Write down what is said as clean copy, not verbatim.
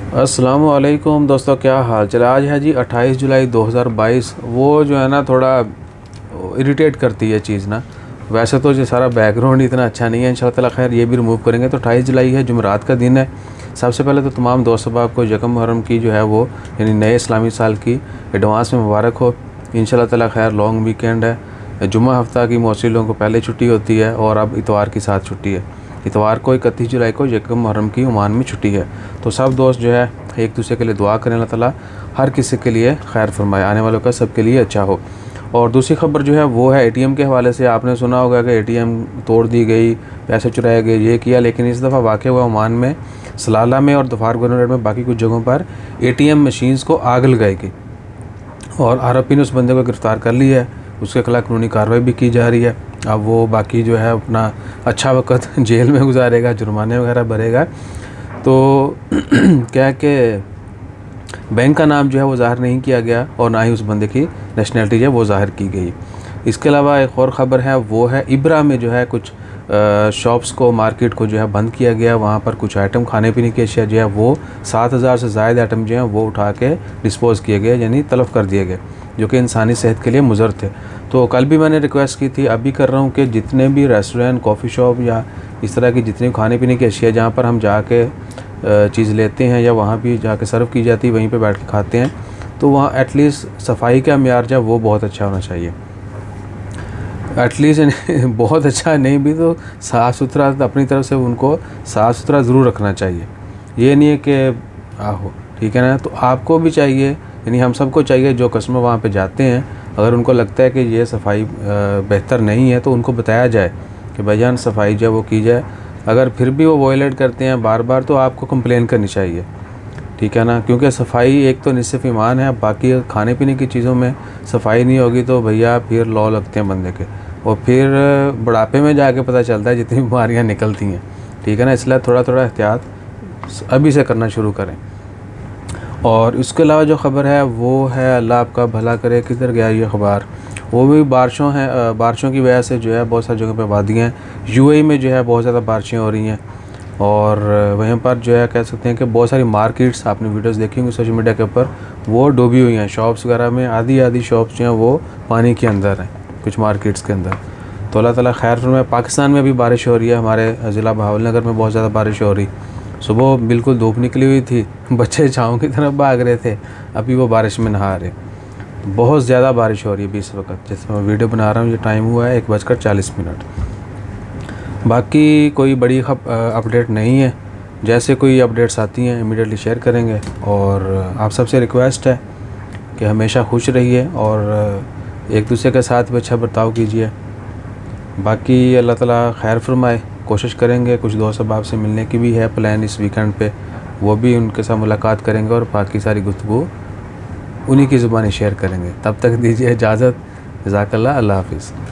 अस्सलामुअलैकुम दोस्तों, क्या हाल चल। आज है जी 28 जुलाई 2022। वो जो है ना थोड़ा इरिटेट करती है चीज़ ना। वैसे तो ये सारा बैकग्राउंड इतना अच्छा नहीं है, इंशाअल्लाह ताला खैर ये भी रिमूव करेंगे। तो 28 जुलाई है, जुमेरात का दिन है। सबसे पहले तो तमाम दोस्त अहबाब को यकम मुहर्रम की जो है वो यानी नए इस्लामी साल की एडवांस में मुबारक हो। इंशाअल्लाह ताला खैर लॉन्ग वीकेंड है। जुम्मा हफ्ता की मोस्टली लोगों को पहले छुट्टी होती है और अब इतवार की साथ छुट्टी है। इतवार को 31 जुलाई को यकम मुहर्रम की ओमान में छुट्टी है। तो सब दोस्त जो है एक दूसरे के लिए दुआ करें, अल्लाह ताला हर किसी के लिए खैर फरमाए, आने वालों का सबके लिए अच्छा हो। और दूसरी खबर जो है वो है एटीएम के हवाले से। आपने सुना होगा कि एटीएम तोड़ दी गई, पैसे चुराए गए, ये किया। लेकिन इस दफ़ा वाक़या हुआ ओमान में, सलाला में और दफार गवर्नरेट में बाकी कुछ जगहों पर एटीएम मशीन्स को आग लगाई गई और आरोपी ने उस बंदे को गिरफ़्तार कर लिया है। उसके खिलाफ कानूनी कार्रवाई भी की जा रही है। अब वो बाकी जो है अपना अच्छा वक्त जेल में गुजारेगा, जुर्माने वगैरह भरेगा। तो क्या कि बैंक का नाम जो है वो ज़ाहिर नहीं किया गया और ना ही उस बंदे की नेशनलिटी जो है वो ज़ाहिर की गई। इसके अलावा एक और ख़बर है, वो है इब्रा में जो है कुछ शॉप्स को, मार्केट को जो है बंद किया गया। वहाँ पर कुछ आइटम, खाने पीने की अशिया जो है वो 7000 से ज़ायद आइटम जो हैं वो उठा के डिस्पोज़ किए गए, यानी तलफ़ कर दिए गए, जो कि इंसानी सेहत के लिए मुज़र थे। तो कल भी मैंने रिक्वेस्ट की थी, अभी कर रहा हूँ कि जितने भी रेस्टोरेंट, कॉफ़ी शॉप या इस तरह की जितनी खाने पीने की अशिया जहाँ पर हम जाके चीज़ लेते हैं या वहाँ भी जाके सर्व की जाती है, वहीं पे बैठ के खाते हैं, तो वहाँ एटलीस्ट सफाई का म्यार जो है वो बहुत अच्छा होना चाहिए। एटलीस्ट बहुत अच्छा नहीं भी तो साफ़ सुथरा अपनी तरफ से उनको साफ़ सुथरा ज़रूर रखना चाहिए। ये नहीं है कि आहो ठीक है ना। तो आपको भी चाहिए, यानी हम सबको चाहिए, जो कस्टमर वहाँ पे जाते हैं, अगर उनको लगता है कि ये सफाई बेहतर नहीं है तो उनको बताया जाए कि भाईजान सफाई जो है वो की जाए। अगर फिर भी वो वॉयलेट करते हैं बार बार तो आपको कंप्लेन करनी चाहिए, ठीक है ना। क्योंकि सफाई एक तो निस्फ़ ईमान है। बाकी खाने पीने की चीज़ों में सफाई नहीं होगी तो भैया फिर लौ लगते हैं बंदे के, और फिर बुढ़ापे में जाके पता चलता है जितनी बीमारियां निकलती हैं, ठीक है ना। इसलिए थोड़ा थोड़ा एहतियात अभी से करना शुरू करें। और इसके अलावा जो ख़बर है वो है, अल्लाह आपका भला करे, किधर गया ये अखबार, वो भी बारिशों की वजह से जो है बहुत सारी जगह पे वादियाँ हैं। यूएई में जो है बहुत ज़्यादा बारिशें हो रही हैं और वहीं पर जो है कह सकते हैं कि बहुत सारी मार्केट्स, आपने वीडियोस देखी होंगी सोशल मीडिया के ऊपर, वो डूबी हुई हैं। शॉप्स वगैरह में आधी शॉप्स जो हैं वो पानी के अंदर हैं, कुछ मार्केट्स के अंदर। तो अल्लाह ताला खैर फरमाए। पाकिस्तान में भी बारिश हो रही है, हमारे ज़िला बहावलनगर में बहुत ज़्यादा बारिश हो रही। सुबह बिल्कुल धूप निकली हुई थी, बच्चे छाँव की तरफ भाग रहे थे, अभी वो बारिश में नहा रहे। बहुत ज़्यादा बारिश हो रही है इस वक्त, जैसे मैं वीडियो बना रहा हूँ। ये टाइम हुआ है 1:40। बाकी कोई बड़ी अपडेट नहीं है। जैसे कोई अपडेट्स आती हैं इमीडिएटली शेयर करेंगे। और आप सबसे रिक्वेस्ट है कि हमेशा खुश रहिए और एक दूसरे के साथ भी अच्छा बर्ताव कीजिए। बाकी अल्लाह ताला खैर फरमाए। कोशिश करेंगे, कुछ दोस्त अहबाब से मिलने की भी है प्लान इस वीकेंड पे, वो भी उनके साथ मुलाकात करेंगे और बाकी सारी गुफ्तगू उन्हीं की ज़ुबानी शेयर करेंगे। तब तक दीजिए इजाज़त। जज़ाकल्लाह, अल्लाह हाफ़िज़।